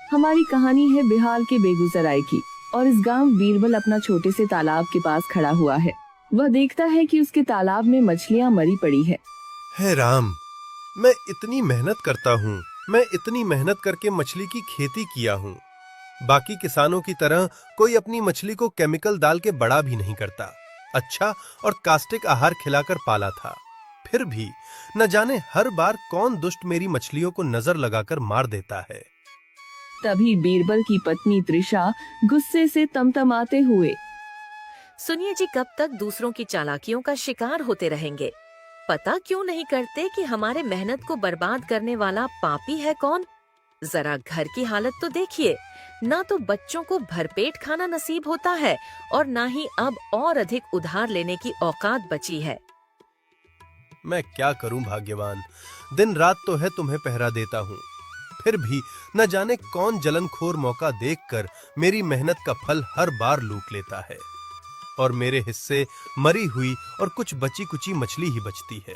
हमारी कहानी है बिहार के बेगूसराय की और इस गांव बीरबल अपना छोटे से तालाब के पास खड़ा हुआ है। वह देखता है कि उसके तालाब में मछलियां मरी पड़ी है। हे राम, मैं इतनी मेहनत करता हूँ, मैं इतनी मेहनत करके मछली की खेती किया हूँ। बाकी किसानों की तरह कोई अपनी मछली को केमिकल डाल के बड़ा भी नहीं करता। अच्छा और कास्टिक आहार खिलाकर पाला था। फिर भी न जाने हर बार कौन दुष्ट मेरी मछलियों को नजर लगाकर मार देता है। तभी बीरबल की पत्नी त्रिशा गुस्से से तमतमाते हुए, सुनिए जी, कब तक दूसरों की चालाकियों का शिकार होते रहेंगे? पता क्यों नहीं करते कि हमारे मेहनत को बर्बाद करने वाला पापी है कौन? जरा घर की हालत तो देखिए, ना तो बच्चों को भरपेट खाना नसीब होता है और ना ही अब और अधिक उधार लेने की औकात बची है। मैं क्या करूं भाग्यवान, दिन रात तो है तुम्हें पहरा देता हूं, फिर भी न जाने कौन जलनखोर मौका देखकर मेरी मेहनत का फल हर बार लूट लेता है और मेरे हिस्से मरी हुई और कुछ बची कुची मछली ही बचती है।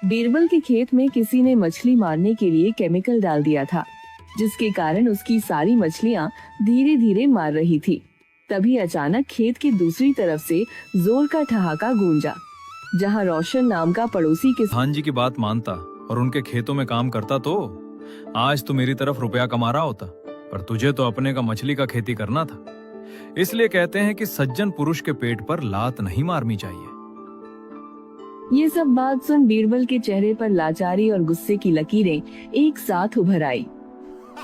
बीरबल के खेत में किसी ने मछली मारने के लिए केमिकल डाल दिया था, जिसके कारण उसकी सारी मछलियां धीरे धीरे मार रही थी। तभी अचानक खेत की दूसरी तरफ से जोर का ठहाका गूंजा, जहां रोशन नाम का पड़ोसी प्रधान जी की बात मानता और उनके खेतों में काम करता तो आज तो मेरी तरफ रुपया कमा रहा होता, पर तुझे तो अपने का मछली का खेती करना था। इसलिए कहते हैं कि सज्जन पुरुष के पेट पर लात नहीं मारनी चाहिए। ये सब बात सुन बीरबल के चेहरे पर लाचारी और गुस्से की लकीरें एक साथ उभर आई।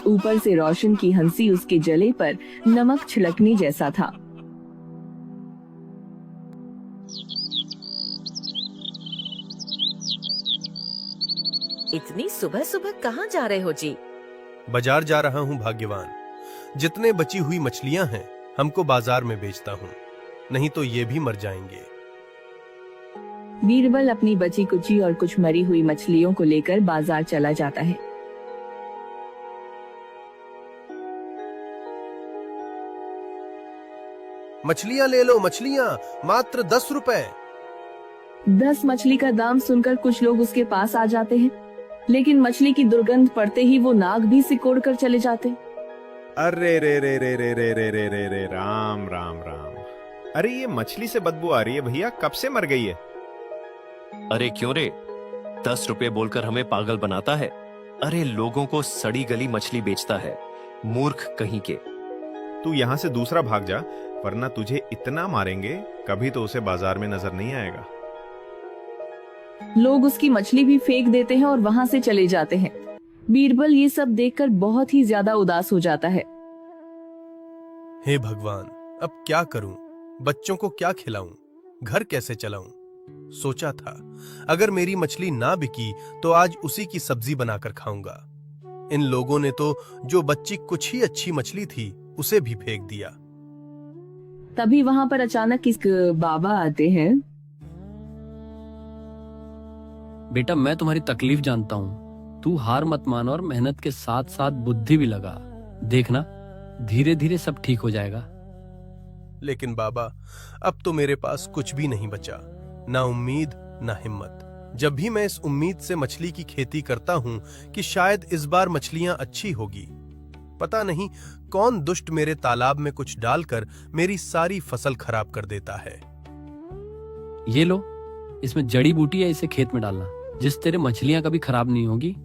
ऊपर से रोशन की हंसी उसके जले पर नमक छिड़कने जैसा था। इतनी सुबह सुबह कहाँ जा रहे हो जी? बाजार जा रहा हूं भाग्यवान। जितने बची हुई मछलियां हैं हमको बाजार में बेचता हूं, नहीं तो ये भी मर जाएंगे। बीरबल अपनी बची कुची और कुछ मरी हुई मछलियों को लेकर बाजार चला जाता है। मछलियां ले लो, मछलियां मात्र 10 रुपए। 10 मछली का दाम सुनकर कुछ लोग उसके पास आ जाते हैं, लेकिन मछली की दुर्गंध पड़ते ही वो नाक भी सिकोड़ कर चले जाते। अरे रे रे रे रे रे रे रे रे रे राम राम राम। अरे ये मछली से बदबू आ रही है भैया, कब से मर गई है? अरे क्यों रे, 10 रुपए बोलकर हमें पागल बनाता है। अरे लोगों को सड़ी गली मछली बेचता है, मूर्ख कहीं के। तू यहाँ से दूसरा भाग जा, वरना तुझे इतना मारेंगे कभी तो उसे बाजार में नजर नहीं आएगा। लोग उसकी मछली भी फेंक देते हैं और वहाँ से चले जाते हैं। बीरबल ये सब देखकर बहुत ही ज्यादा उदास हो जाता है। हे भगवान, अब क्या करूं? बच्चों को क्या खिलाऊं? घर कैसे चलाऊं? सोचा था अगर मेरी मछली ना बिकी तो आज उसी की सब्जी बनाकर खाऊंगा। इन लोगों ने तो जो बच्ची कुछ ही अच्छी मछली थी उसे भी फेंक दिया। तभी वहाँ पर अचानक इस बाबा आते हैं। बेटा, मैं तुम्हारी तकलीफ जानता हूँ, तू हार मत मान और मेहनत के साथ साथ बुद्धि भी लगा। देखना धीरे धीरे सब ठीक हो जाएगा। लेकिन बाबा, अब तो मेरे पास कुछ भी नहीं बचा, ना उम्मीद ना हिम्मत। जब भी मैं इस उम्मीद से मछली की खेती करता हूँ कि शायद इस बार मछलियां अच्छी होगी, पता नहीं कौन दुष्ट मेरे तालाब में कुछ डालकर मेरी सारी फसल खराब कर देता है। ये लो, इसमें जड़ी बूटी है, इसे खेत में डालना, जिस तेरे मछलियां कभी खराब नहीं होगी।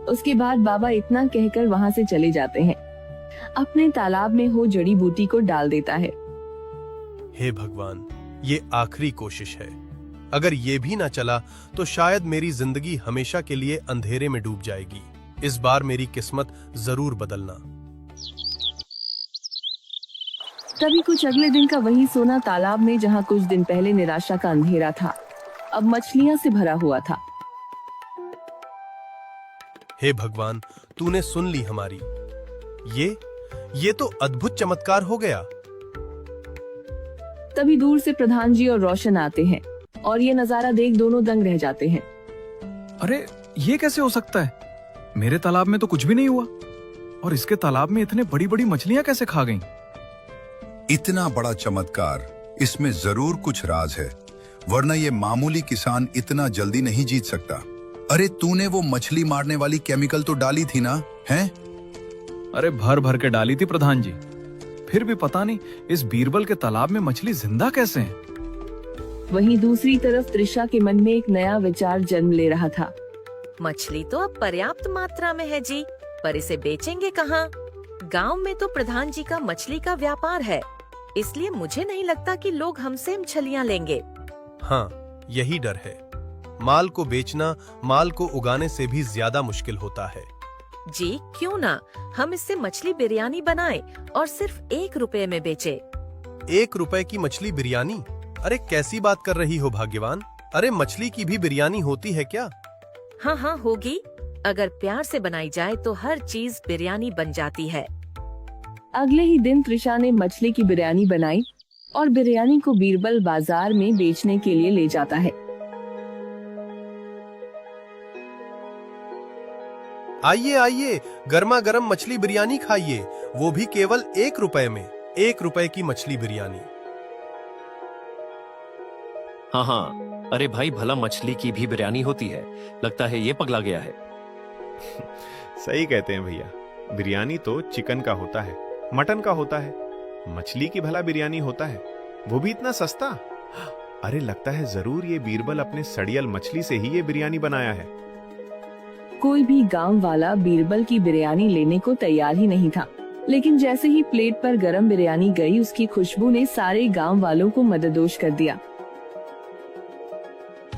उसके बाद बाबा इतना कहकर वहाँ से चले जाते हैं। अपने तालाब में हो जड़ी बूटी को डाल देता है। हे भगवान, ये आखिरी कोशिश है। अगर ये भी ना चला तो शायद मेरी जिंदगी हमेशा के लिए अंधेरे में डूब जाएगी। इस बार मेरी किस्मत जरूर बदलना। तभी कुछ अगले दिन का वही सोना तालाब में, जहाँ कुछ दिन पहले निराशा का अंधेरा था, अब मछलियां से भरा हुआ था। हे भगवान, तूने सुन ली हमारी। ये तो अद्भुत चमत्कार हो गया। तभी दूर से प्रधान जी और रोशन आते हैं और ये नजारा देख दोनों दंग रह जाते हैं। अरे ये कैसे हो सकता है? मेरे तालाब में तो कुछ भी नहीं हुआ और इसके तालाब में इतने बड़ी बड़ी मछलियां कैसे खा गईं? इतना बड़ा चमत्कार, इसमें जरूर कुछ राज है, वरना ये मामूली किसान इतना जल्दी नहीं जीत सकता। अरे तूने वो मछली मारने वाली केमिकल तो डाली थी ना, हैं? अरे भर भर के डाली थी प्रधान जी, फिर भी पता नहीं इस बीरबल के तालाब में मछली जिंदा कैसे है। वहीं दूसरी तरफ त्रिशा के मन में एक नया विचार जन्म ले रहा था। मछली तो अब पर्याप्त मात्रा में है जी, पर इसे बेचेंगे कहाँ? गांव में तो प्रधान जी का मछली का व्यापार है, इसलिए मुझे नहीं लगता कि लोग हमसे मछलियाँ लेंगे। हाँ, यही डर है। माल को बेचना माल को उगाने से भी ज्यादा मुश्किल होता है। जी क्यों ना हम इससे मछली बिरयानी बनाएं और सिर्फ 1 रुपए में बेचे। 1 रुपए की मछली बिरयानी? अरे कैसी बात कर रही हो भाग्यवान? अरे मछली की भी बिरयानी होती है क्या? हाँ हाँ होगी, अगर प्यार से बनाई जाए तो हर चीज बिरयानी बन जाती है। अगले ही दिन त्रिशा ने मछली की बिरयानी बनाई और बिरयानी को बीरबल बाजार में बेचने के लिए ले जाता है। आइए आइए, गर्मा गर्म मछली बिरयानी खाइए, वो भी केवल 1 रुपए में। 1 रुपए की मछली बिरयानी। हाँ हाँ, अरे भाई भला मछली की भी बिरयानी होती है? लगता है ये पगला गया है। सही कहते हैं भैया, बिरयानी तो चिकन का होता है, मटन का होता है, मछली की भला बिरयानी होता है, वो भी इतना सस्ता। अरे लगता है जरूर ये बीरबल अपने सड़ियल मछली से ही ये बिरयानी बनाया है। कोई भी गांव वाला बीरबल की बिरयानी लेने को तैयार ही नहीं था, लेकिन जैसे ही प्लेट पर गरम बिरयानी गई, उसकी खुशबू ने सारे गांव वालों को मददोश कर दिया।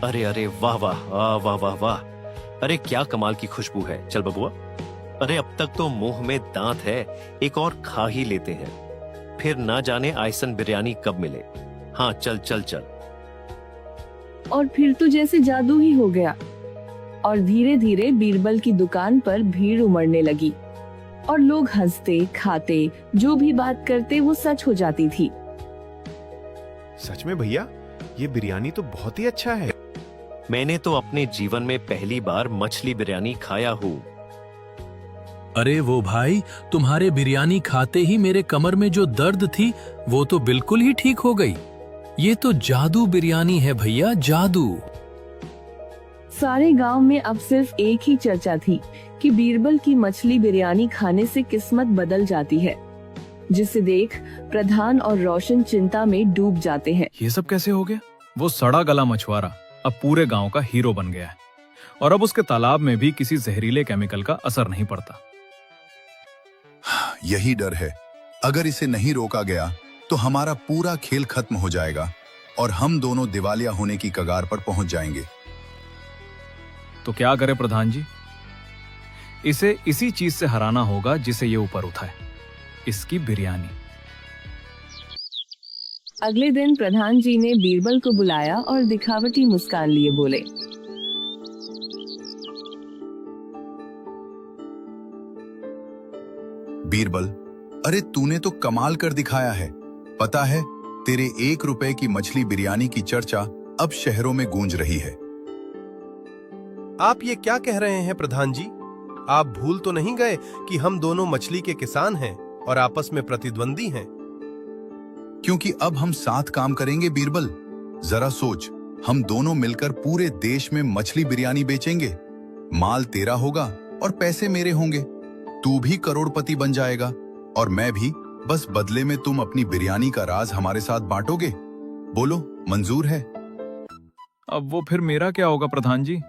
अरे अरे वाह वाह वाह वाह वाह, अरे क्या कमाल की खुशबू है। चल बबुआ, अरे अब तक तो मुंह में दांत है, एक और खा ही लेते हैं, फिर ना जाने आयसन बिरयानी कब मिले। हाँ चल चल चल। और फिर तो जैसे जादू ही हो गया और धीरे धीरे बीरबल की दुकान पर भीड़ उमड़ने लगी और लोग हंसते खाते, जो भी बात करते वो सच हो जाती थी। सच में भैया, ये बिरयानी तो बहुत ही अच्छा है। मैंने तो अपने जीवन में पहली बार मछली बिरयानी खाया हूँ। अरे वो भाई, तुम्हारे बिरयानी खाते ही मेरे कमर में जो दर्द थी वो तो बिल्कुल ही ठीक हो गई। ये तो जादू बिरयानी है भैया, जादू। सारे गांव में अब सिर्फ एक ही चर्चा थी कि बीरबल की मछली बिरयानी खाने से किस्मत बदल जाती है, जिसे देख प्रधान और रोशन चिंता में डूब जाते हैं। ये सब कैसे हो गया? वो सड़ा गला मछुआरा अब पूरे गांव का हीरो बन गया है और अब उसके तालाब में भी किसी जहरीले केमिकल का असर नहीं पड़ता। यही डर है, अगर इसे नहीं रोका गया तो हमारा पूरा खेल खत्म हो जाएगा और हम दोनों दिवालिया होने की कगार पर पहुंच जाएंगे। तो क्या करे प्रधान जी? इसे इसी चीज से हराना होगा जिसे ये ऊपर उठाए, इसकी बिरयानी। अगले दिन प्रधान जी ने बीरबल को बुलाया और दिखावटी मुस्कान लिए बोले, बीरबल, अरे तूने तो कमाल कर दिखाया है। पता है, तेरे 1 रुपए की मछली बिरयानी की चर्चा अब शहरों में गूंज रही है। आप ये क्या कह रहे हैं प्रधान जी? आप भूल तो नहीं गए कि हम दोनों मछली के किसान हैं और आपस में प्रतिद्वंदी हैं? क्योंकि अब हम साथ काम करेंगे बीरबल। जरा सोच, हम दोनों मिलकर पूरे देश में मछली बिरयानी बेचेंगे। माल तेरा होगा और पैसे मेरे होंगे। तू भी करोड़पति बन जाएगा और मैं भी, बस बदले में तुम अपनी बिरयानी का राज हमारे साथ बांटोगे। बोलो, मंजूर है? अब वो फिर मेरा क्या होगा प्रधान जी?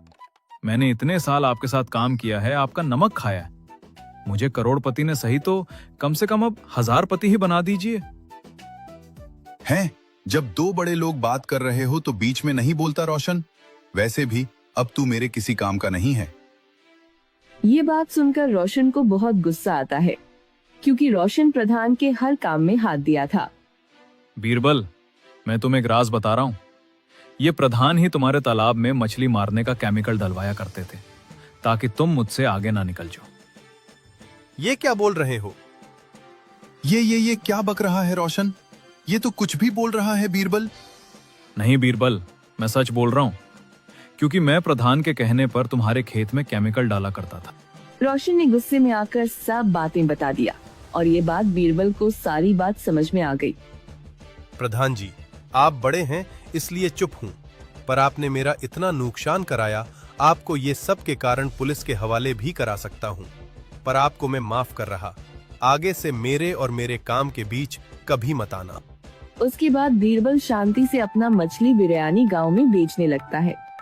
मैंने इतने साल आपके साथ काम किया है, आपका नमक खाया है। मुझे करोड़पति ने सही तो कम से कम अब 1000पति ही बना दीजिए। हैं? जब 2 बड़े लोग बात कर रहे हो तो बीच में नहीं बोलता रोशन। वैसे भी अब तू मेरे किसी काम का नहीं है। ये बात सुनकर रोशन को बहुत गुस्सा आता है, क्योंकि रोशन प्रधान के हर काम में हाथ दिया था। बीरबल, मैं तुम्हें एक राज बता रहा हूं। ये प्रधान ही तुम्हारे तालाब में मछली मारने का केमिकल डलवाया करते थे, ताकि तुम मुझसे आगे ना निकल जाओ। ये क्या बोल रहे हो? ये क्या बक रहा है रोशन? ये तो कुछ भी बोल रहा है बीरबल। नहीं बीरबल, मैं सच बोल रहा हूं, क्योंकि मैं प्रधान के कहने पर तुम्हारे खेत में केमिकल डाला करता था। रोशन ने गुस्से में आकर सब बातें बता दिया और ये बात बीरबल को सारी बात समझ में आ गई। प्रधान जी, आप बड़े हैं इसलिए चुप हूं, पर आपने मेरा इतना नुकसान कराया, आपको ये सब के कारण पुलिस के हवाले भी करा सकता हूं। पर आपको मैं माफ कर रहा। आगे से मेरे और मेरे काम के बीच कभी मत आना। उसके बाद बीरबल शांति से अपना मछली बिरयानी गांव में बेचने लगता है।